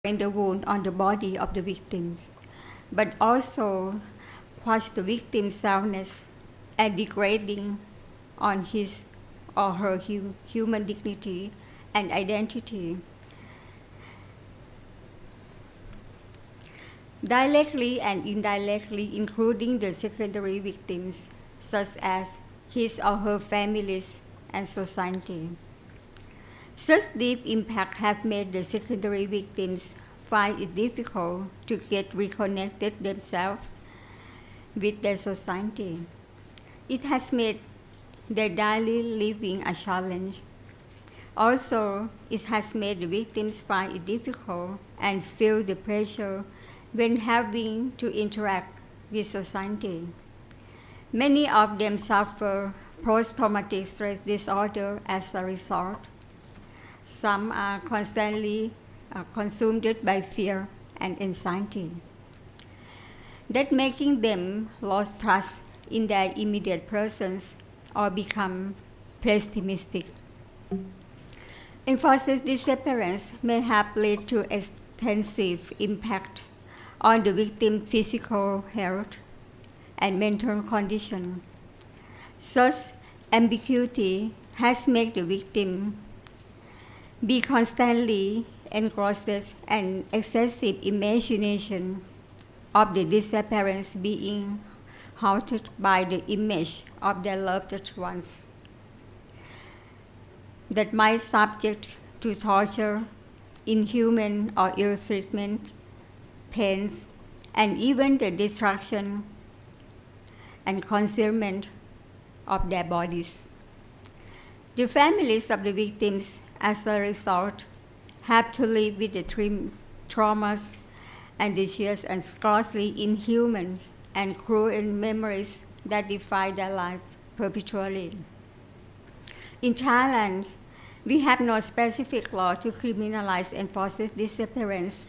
in the wound on the body of the victims, but also crush the victim's soundness and degrading on his or her human dignity and identity. Directly and indirectly including the secondary victims, such as his or her families and society. Such deep impact have made the secondary victims find it difficult to get reconnected themselves with their society. It has made their daily living a challenge. Also, it has made the victims find it difficult and feel the pressure when having to interact with society. Many of them suffer post-traumatic stress disorder as a result. Some are constantly consumed by fear and anxiety, that making them lose trust in their immediate persons or become pessimistic. Enforced disappearance may have led to extensive impact on the victim's physical health and mental condition. Such ambiguity has made the victim be constantly engrossed in excessive imagination of the disappearance being haunted by the image of their loved ones, that might subject to torture, inhuman or ill treatment, pains, and even the destruction and concealment of their bodies. The families of the victims, as a result, have to live with the traumas and the sheer and grossly inhuman and cruel memories that define their life perpetually. In Thailand, we have no specific law to criminalize enforced disappearance.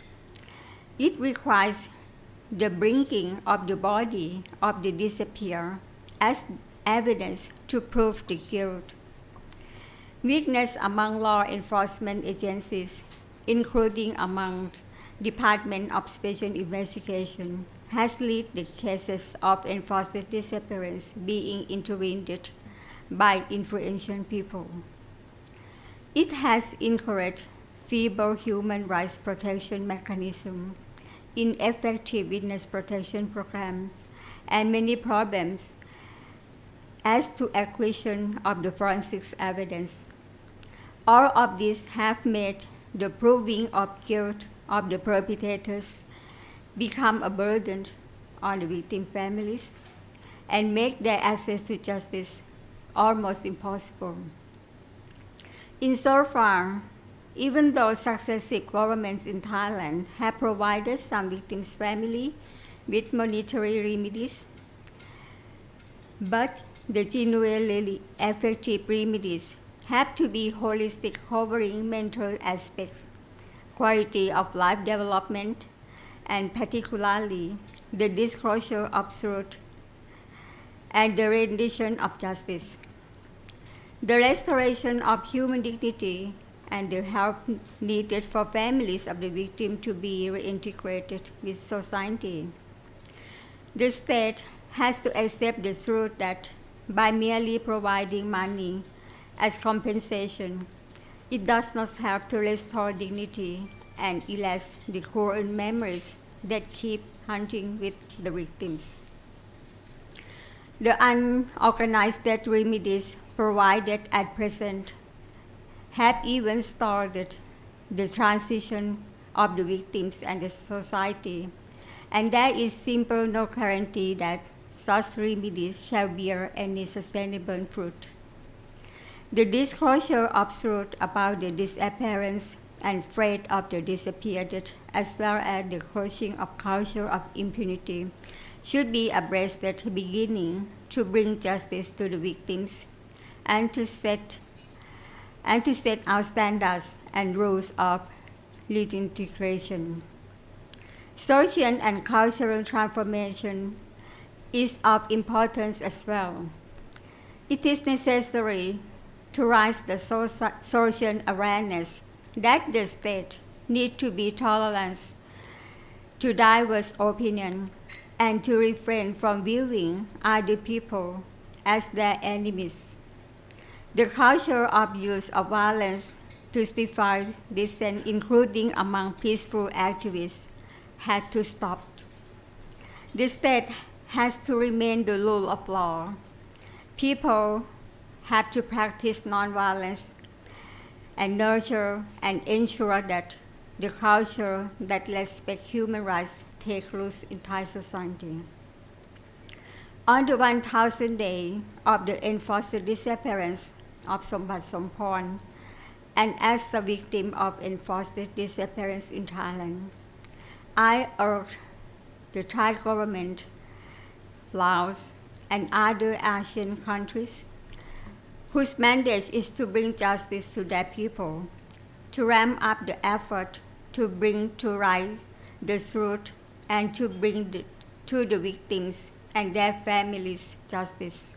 It requires the bringing of the body of the disappeared as evidence to prove the guilt. Weakness among law enforcement agencies, including among Department of Special Investigation, has led the cases of enforced disappearance being intervened by influential people. It has encouraged feeble human rights protection mechanisms, ineffective witness protection programs, and many problems as to acquisition of the forensic evidence. All of these have made the proving of guilt of the perpetrators become a burden on the victim families and make their access to justice almost impossible. Insofar, even though successive governments in Thailand have provided some victims' families with monetary remedies, but the genuinely effective remedies have to be holistic, covering mental aspects, quality of life development, and particularly the disclosure of truth and the rendition of justice, the restoration of human dignity, and the help needed for families of the victim to be reintegrated with society. The state has to accept the truth that by merely providing money as compensation, it does not have to restore dignity and erase the cruel memories that keep haunting with the victims. The unorganized death remedies provided at present have even started the transition of the victims and the society, and there is simply no guarantee that such remedies shall bear any sustainable fruit. The disclosure of truth about the disappearance and fate of the disappeared, as well as the crushing of culture of impunity, should be addressed at the beginning to bring justice to the victims and to set out standards and rules of reintegration. Social and cultural transformation is of importance as well. It is necessary to raise the social awareness that the state need to be tolerant to diverse opinion and to refrain from viewing other people as their enemies. The culture of use of violence to justify dissent, including among peaceful activists, had to stop. The state has to remain the rule of law. People have to practice nonviolence and nurture and ensure that the culture that respects human rights takes root in Thai society. On the 1000th day of the enforced disappearance of Sombath Somphone, and as a victim of enforced disappearance in Thailand, I urge the Thai government, Laos, and other Asian countries whose mandate is to bring justice to their people, to ramp up the effort to bring to light the truth and to bring to the victims and their families justice.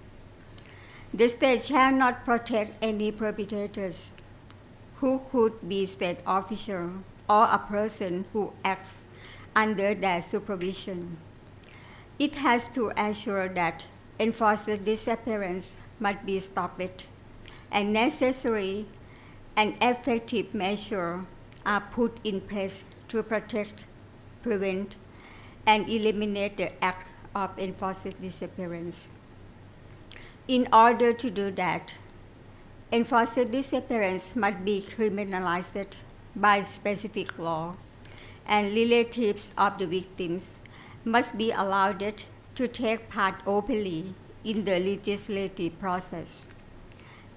The state shall not protect any perpetrators who could be state official or a person who acts under their supervision. It has to assure that enforced disappearance must be stopped, and necessary and effective measures are put in place to protect, prevent, and eliminate the act of enforced disappearance. In order to do that, enforced disappearance must be criminalized by specific law, and relatives of the victims must be allowed to take part openly in the legislative process.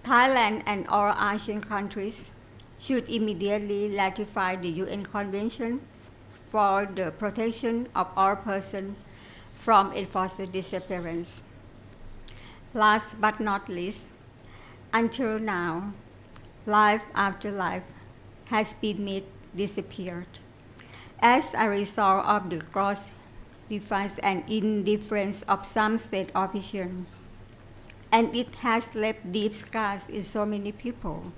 Thailand and all Asian countries should immediately ratify the UN Convention for the protection of all persons from enforced disappearance. Last but not least, until now, life after life has been made disappeared as a result of the gross defiance and indifference of some state officials, and it has left deep scars in so many people.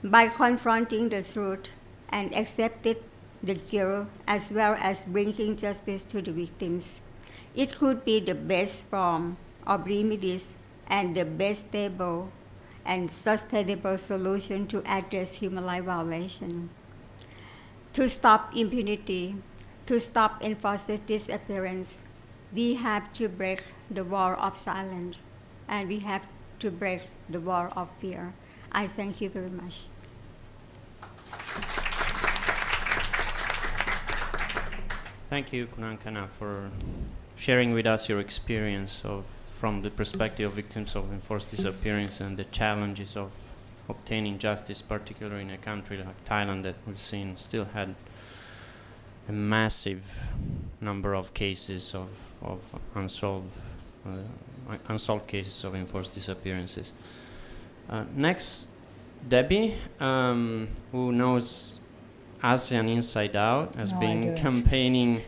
By confronting the truth and accepting the guilt as well as bringing justice to the victims, it could be the best form of remedies and the best stable and sustainable solution to address human rights violation. To stop impunity, to stop enforced disappearance, we have to break the wall of silence, and we have to break the wall of fear. I thank you very much. Thank you, Kunankana, for sharing with us your experience from the perspective of victims of enforced disappearance and the challenges of obtaining justice, particularly in a country like Thailand that we've seen still had a massive number of cases of unsolved cases of enforced disappearances. Next, Debbie, who knows ASEAN inside out, has been campaigning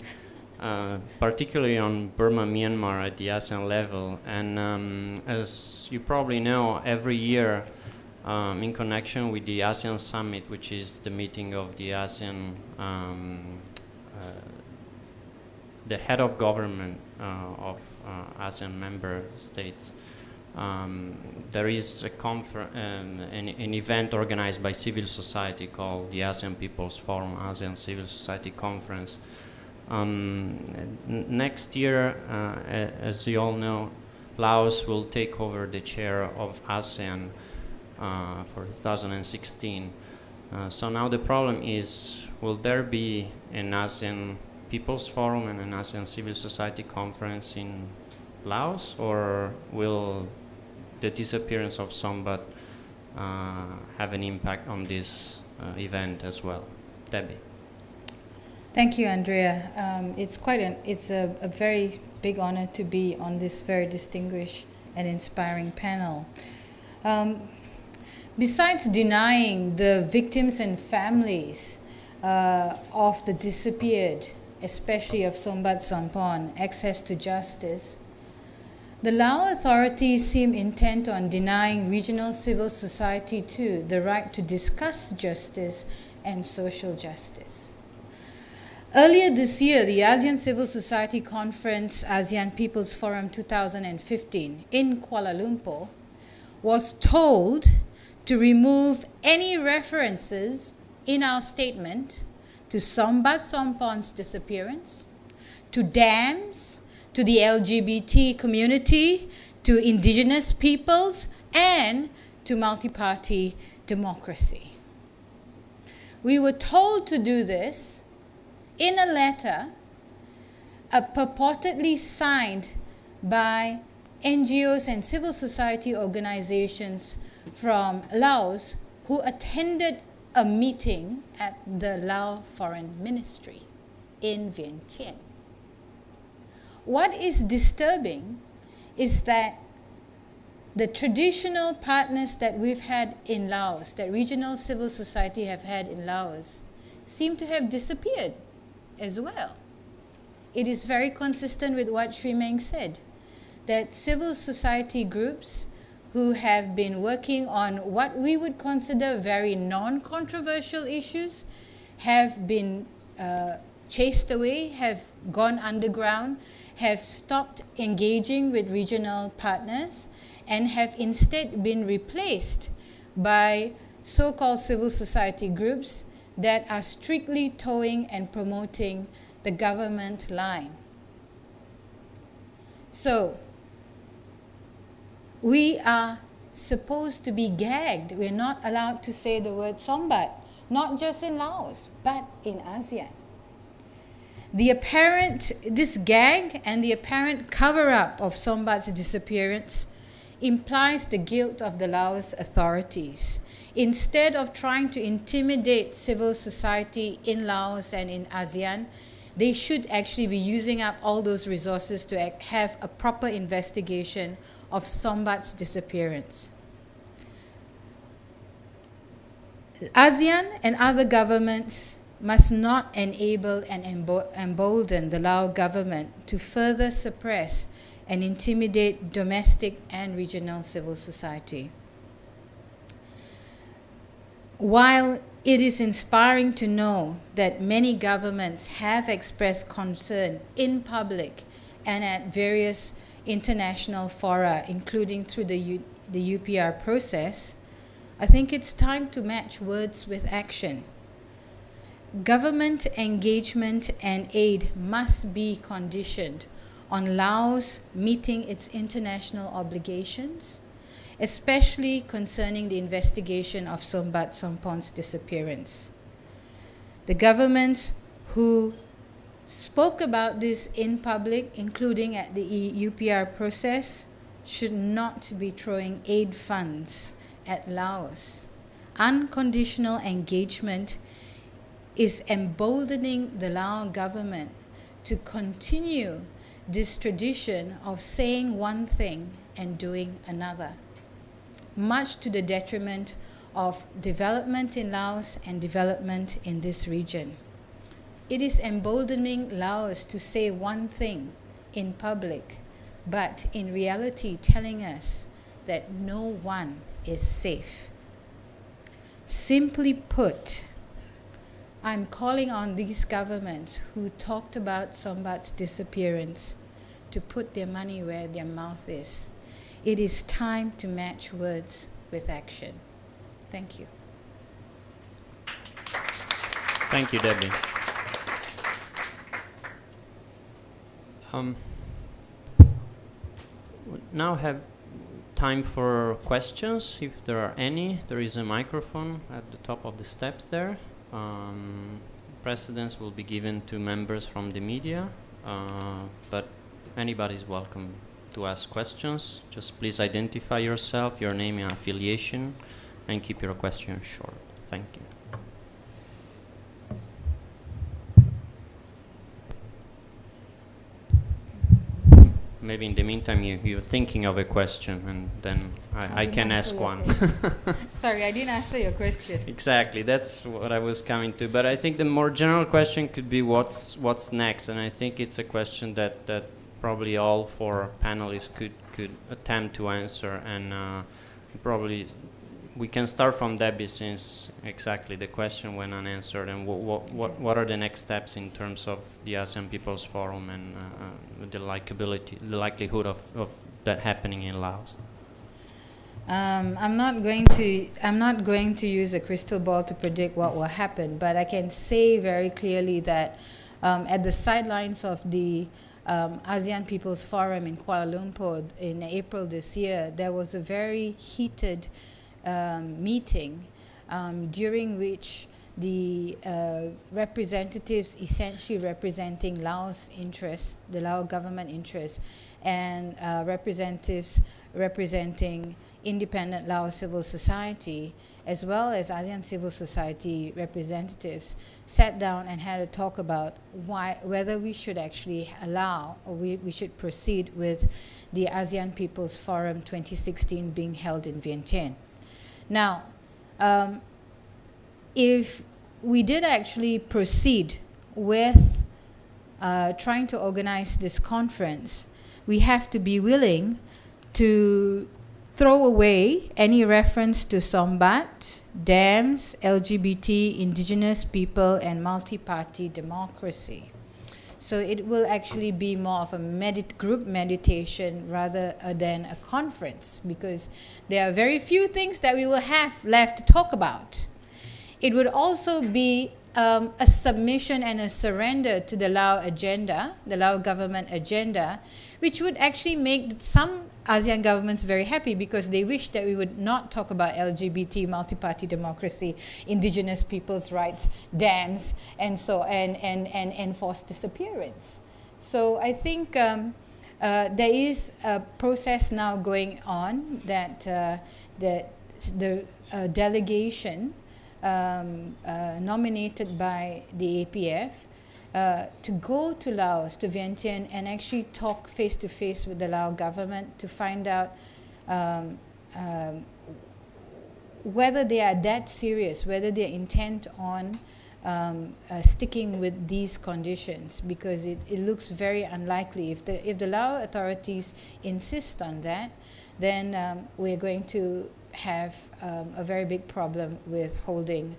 particularly on Burma, Myanmar at the ASEAN level. And as you probably know, every year in connection with the ASEAN Summit, which is the meeting of the ASEAN, the head of government of ASEAN member states, there is an event organized by civil society called the ASEAN People's Forum, ASEAN Civil Society Conference. Next year, as you all know, Laos will take over the chair of ASEAN for 2016. So now the problem is, will there be an ASEAN People's Forum and an ASEAN Civil Society Conference in Laos, or will the disappearance of Sombath have an impact on this event as well? Debbie. Thank you, Andrea. It's a very big honor to be on this very distinguished and inspiring panel. Besides denying the victims and families of the disappeared, especially of Sombath Somphone, access to justice, the Lao authorities seem intent on denying regional civil society too the right to discuss justice and social justice. Earlier this year, the ASEAN Civil Society Conference, ASEAN People's Forum 2015 in Kuala Lumpur, was told to remove any references in our statement to Sombath Somphone's disappearance, to dams, to the LGBT community, to indigenous peoples, and to multi-party democracy. We were told to do this in a letter purportedly signed by NGOs and civil society organizations from Laos who attended a meeting at the Lao Foreign Ministry in Vientiane. What is disturbing is that the traditional partners that we've had in Laos, that regional civil society have had in Laos, seem to have disappeared as well. It is very consistent with what Sri Meng said, that civil society groups who have been working on what we would consider very non-controversial issues have been chased away, have gone underground, have stopped engaging with regional partners, and have instead been replaced by so-called civil society groups that are strictly towing and promoting the government line. So, we are supposed to be gagged. We're not allowed to say the word Sombath, not just in Laos, but in ASEAN. This gag and the apparent cover-up of Sombath's disappearance implies the guilt of the Laos authorities. Instead of trying to intimidate civil society in Laos and in ASEAN, they should actually be using up all those resources to have a proper investigation of Sombath's disappearance. ASEAN and other governments must not enable and embolden the Lao government to further suppress and intimidate domestic and regional civil society. While it is inspiring to know that many governments have expressed concern in public and at various international fora, including through the UPR process, I think it's time to match words with action. Government engagement and aid must be conditioned on Laos meeting its international obligations, especially concerning the investigation of Sombath Somphone's disappearance. The governments who spoke about this in public, including at the UPR process, should not be throwing aid funds at Laos. Unconditional engagement is emboldening the Lao government to continue this tradition of saying one thing and doing another, much to the detriment of development in Laos and development in this region. It is emboldening Laos to say one thing in public, but in reality telling us that no one is safe. Simply put, I'm calling on these governments who talked about Sombath's disappearance to put their money where their mouth is. It is time to match words with action. Thank you. Thank you, Debbie. We now have time for questions, if there are any. There is a microphone at the top of the steps there. Precedence will be given to members from the media, but anybody is welcome to ask questions. Just please identify yourself, your name and affiliation, and keep your questions short. Thank you. Maybe in the meantime you're thinking of a question, and then I can ask one. Sorry, I didn't answer your question. Exactly, that's what I was coming to. But I think the more general question could be what's next, and I think it's a question that probably all four panelists could attempt to answer, and probably we can start from Debbie, since exactly the question went unanswered. And what are the next steps in terms of the ASEAN People's Forum and the likelihood of that happening in Laos? I'm not going to use a crystal ball to predict what will happen, but I can say very clearly that at the sidelines of the ASEAN People's Forum in Kuala Lumpur in April this year, there was a very heated meeting during which the representatives essentially representing Laos interests, the Lao government interests, and representatives representing independent Laos civil society, as well as ASEAN civil society representatives, sat down and had a talk about whether we should actually allow, or we should proceed with the ASEAN People's Forum 2016 being held in Vientiane. Now, if we did actually proceed with trying to organize this conference, we have to be willing to throw away any reference to Sombath, dams, LGBT, indigenous people, and multi-party democracy. So it will actually be more of a group meditation rather than a conference, because there are very few things that we will have left to talk about. It would also be a submission and a surrender to the Lao agenda, the Lao government agenda, which would actually make some ASEAN governments very happy, because they wish that we would not talk about LGBT, multi-party democracy, indigenous people's rights, dams, and enforced disappearance. So I think there is a process now going on that the delegation nominated by the APF to go to Laos, to Vientiane, and actually talk face-to-face with the Lao government to find out whether they are that serious, whether they're intent on sticking with these conditions, because it looks very unlikely. If the Lao authorities insist on that, then we're going to have a very big problem with holding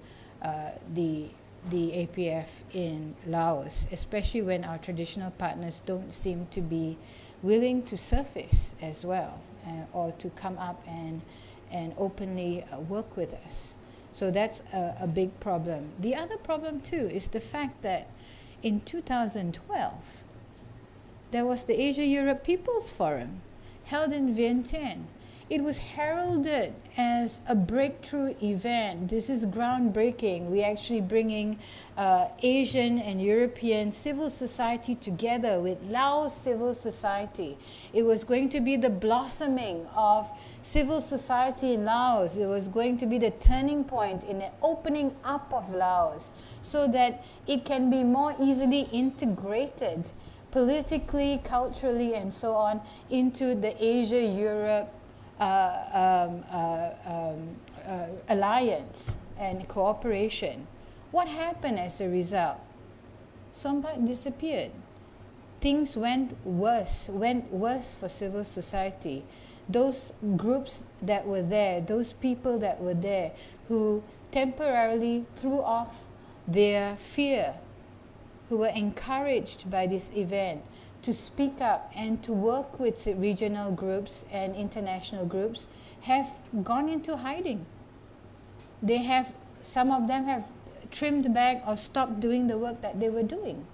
the APF in Laos, especially when our traditional partners don't seem to be willing to surface as well, or to come up and openly work with us. So that's a big problem. The other problem too is the fact that in 2012, there was the Asia-Europe People's Forum held in Vientiane. It was heralded as a breakthrough event. This is groundbreaking. We're actually bringing Asian and European civil society together with Laos civil society. It was going to be the blossoming of civil society in Laos. It was going to be the turning point in the opening up of Laos, so that it can be more easily integrated politically, culturally, and so on into the Asia-Europe alliance and cooperation. What happened as a result? Sombath disappeared. Things went worse for civil society. Those groups that were there, those people that were there, who temporarily threw off their fear, who were encouraged by this event to speak up and to work with regional groups and international groups, have gone into hiding. Some of them have trimmed back or stopped doing the work that they were doing.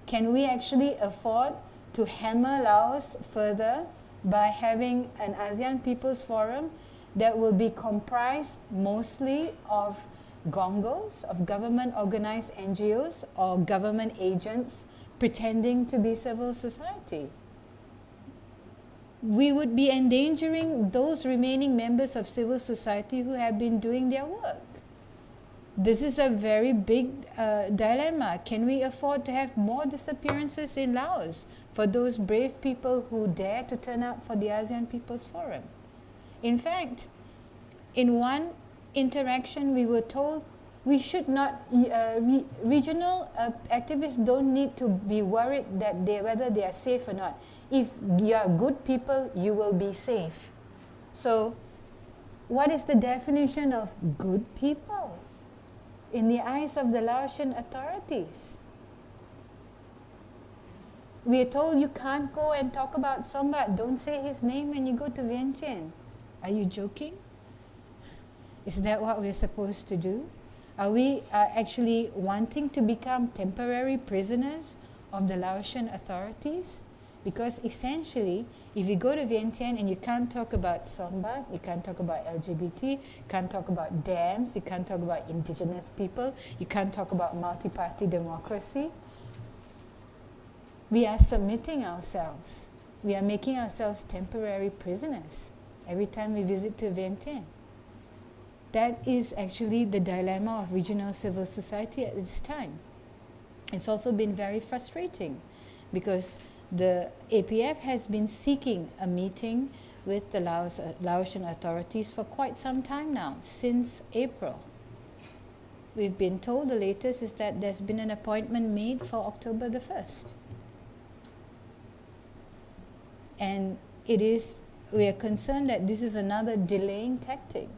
Can we actually afford to hammer Laos further by having an ASEAN People's Forum that will be comprised mostly of gongos, of government organized NGOs or government agents pretending to be civil society? We would be endangering those remaining members of civil society who have been doing their work. This is a very big dilemma. Can we afford to have more disappearances in Laos for those brave people who dare to turn up for the ASEAN People's Forum? In fact, in one interaction we were told we should not, regional activists don't need to be worried that whether they are safe or not. If you are good people, you will be safe. So what is the definition of good people in the eyes of the Laotian authorities? We are told you can't go and talk about Sombath. Don't say his name when you go to Vientiane. Are you joking? Is that what we're supposed to do? Are we actually wanting to become temporary prisoners of the Laotian authorities? Because essentially, if you go to Vientiane and you can't talk about Sombath, you can't talk about LGBT, you can't talk about dams, you can't talk about indigenous people, you can't talk about multi-party democracy, we are submitting ourselves. We are making ourselves temporary prisoners every time we visit to Vientiane. That is actually the dilemma of regional civil society at this time. It's also been very frustrating because the APF has been seeking a meeting with the Laotian authorities for quite some time now, since April. We've been told the latest is that there's been an appointment made for October the 1st. And we are concerned that this is another delaying tactic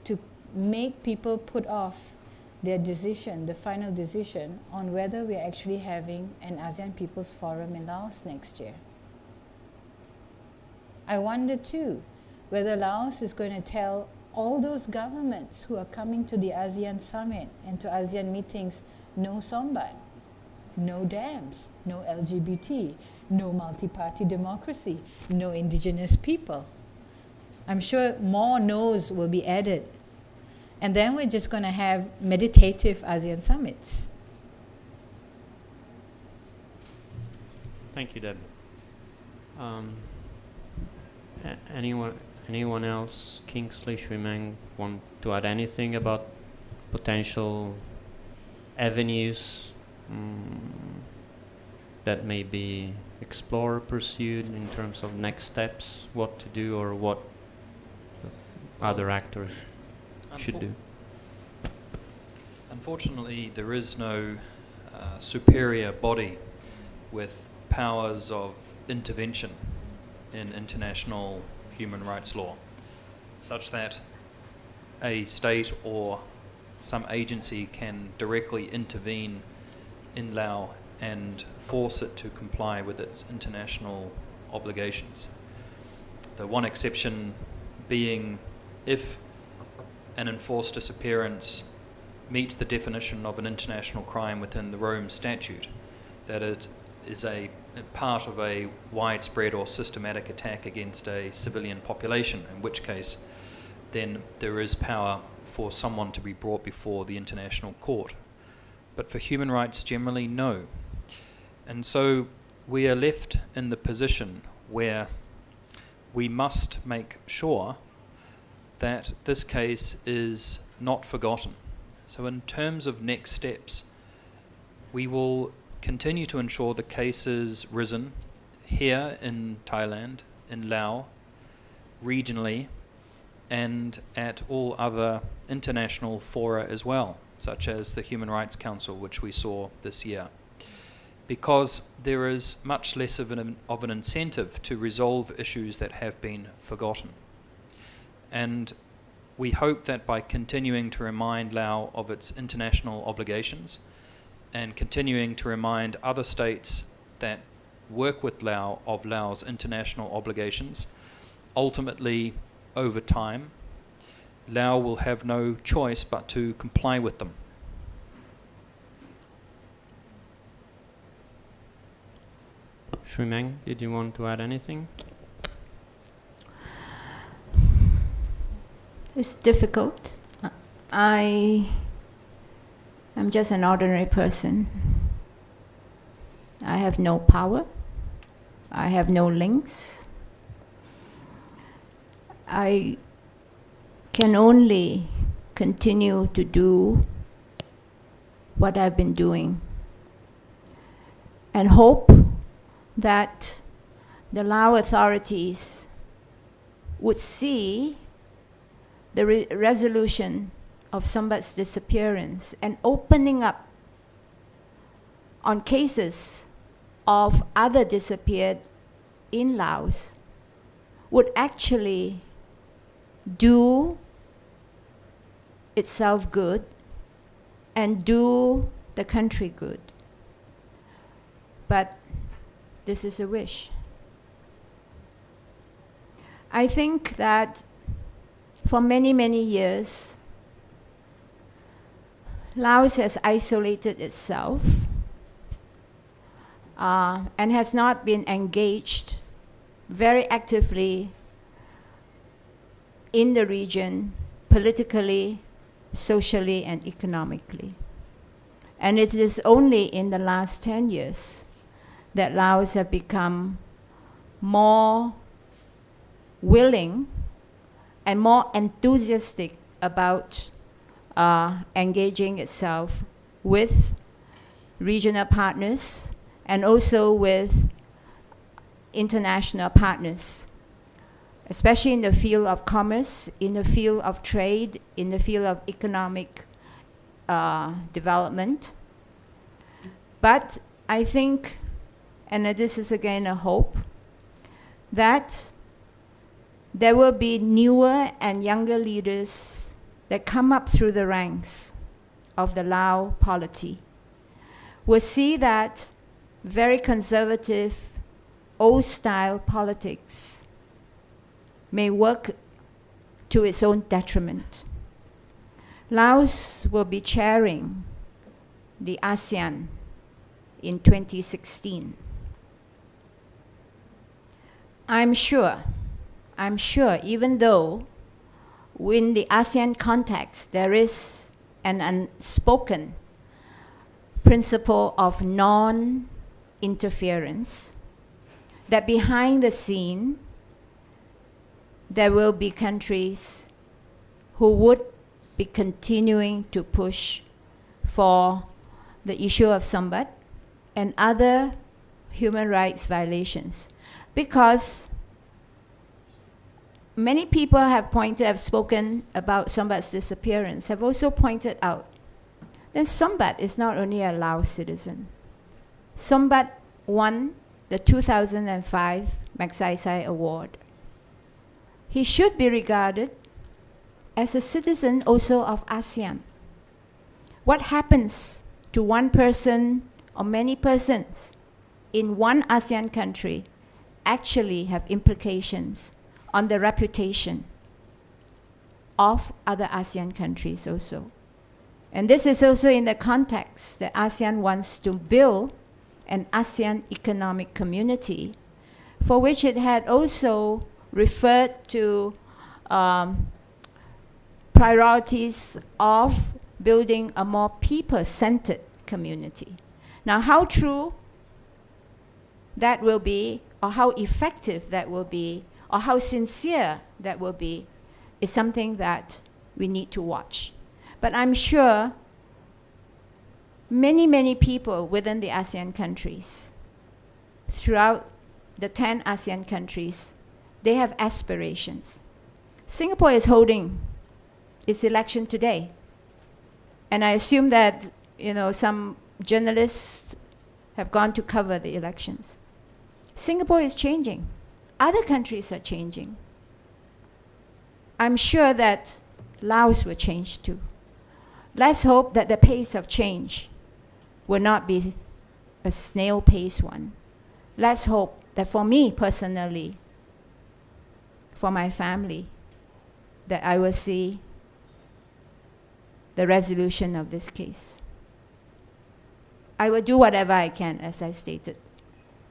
to make people put off their decision, the final decision, on whether we are actually having an ASEAN People's Forum in Laos next year. I wonder too whether Laos is going to tell all those governments who are coming to the ASEAN Summit and to ASEAN meetings, no Sombath, no dams, no LGBT, no multi-party democracy, no indigenous people. I'm sure more no's will be added. And then we're just going to have meditative ASEAN summits. Thank you, Deb. Anyone else, Kingsley, Shui-Meng, want to add anything about potential avenues that may be explored, pursued in terms of next steps, what to do or what other actors should do? Unfortunately, there is no superior body with powers of intervention in international human rights law, such that a state or some agency can directly intervene in Laos and force it to comply with its international obligations. The one exception being if an enforced disappearance meets the definition of an international crime within the Rome Statute, that it is a part of a widespread or systematic attack against a civilian population, in which case then there is power for someone to be brought before the international court. But for human rights generally, no. And so we are left in the position where we must make sure that this case is not forgotten. So in terms of next steps, we will continue to ensure the case is risen here in Thailand, in Laos, regionally, and at all other international fora as well, such as the Human Rights Council, which we saw this year. Because there is much less of an incentive to resolve issues that have been forgotten. And we hope that by continuing to remind Laos of its international obligations and continuing to remind other states that work with Laos of Laos' international obligations, ultimately, over time, Laos will have no choice but to comply with them. Shui-Meng, did you want to add anything? It's difficult. I am just an ordinary person. I have no power. I have no links. I can only continue to do what I've been doing and hope that the Lao authorities would see the resolution of Sombath's disappearance and opening up on cases of other disappeared in Laos would actually do itself good and do the country good. But this is a wish. I think that for many, many years, Laos has isolated itself and has not been engaged very actively in the region, politically, socially, and economically. And it is only in the last 10 years that Laos have become more willing and more enthusiastic about engaging itself with regional partners and also with international partners, especially in the field of commerce, in the field of trade, in the field of economic development. But I think, and this is again a hope, that there will be newer and younger leaders that come up through the ranks of the Lao polity, will see that very conservative, old-style politics may work to its own detriment. Laos will be chairing the ASEAN in 2016. I'm sure, even though in the ASEAN context there is an unspoken principle of non-interference, that behind the scene there will be countries who would be continuing to push for the issue of Sombath and other human rights violations. Because many people have spoken about Sombath's disappearance, have also pointed out that Sombath is not only a Lao citizen. Sombath won the 2005 Magsaysay Award. He should be regarded as a citizen also of ASEAN. What happens to one person or many persons in one ASEAN country actually have implications on the reputation of other ASEAN countries also. And this is also in the context that ASEAN wants to build an ASEAN economic community, for which it had also referred to priorities of building a more people-centered community. Now, how true that will be, or how effective that will be, or how sincere that will be, is something that we need to watch. But I'm sure many, many people within the ASEAN countries, throughout the 10 ASEAN countries, they have aspirations. Singapore is holding its election today. And I assume that, you know, some journalists have gone to cover the elections. Singapore is changing. Other countries are changing. I'm sure that Laos will change too. Let's hope that the pace of change will not be a snail-paced one. Let's hope that for me personally, for my family, that I will see the resolution of this case. I will do whatever I can, as I stated,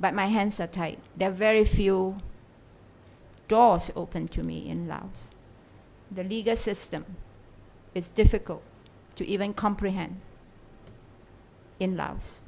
but my hands are tied. There are very few doors open to me in Laos. The legal system is difficult to even comprehend in Laos.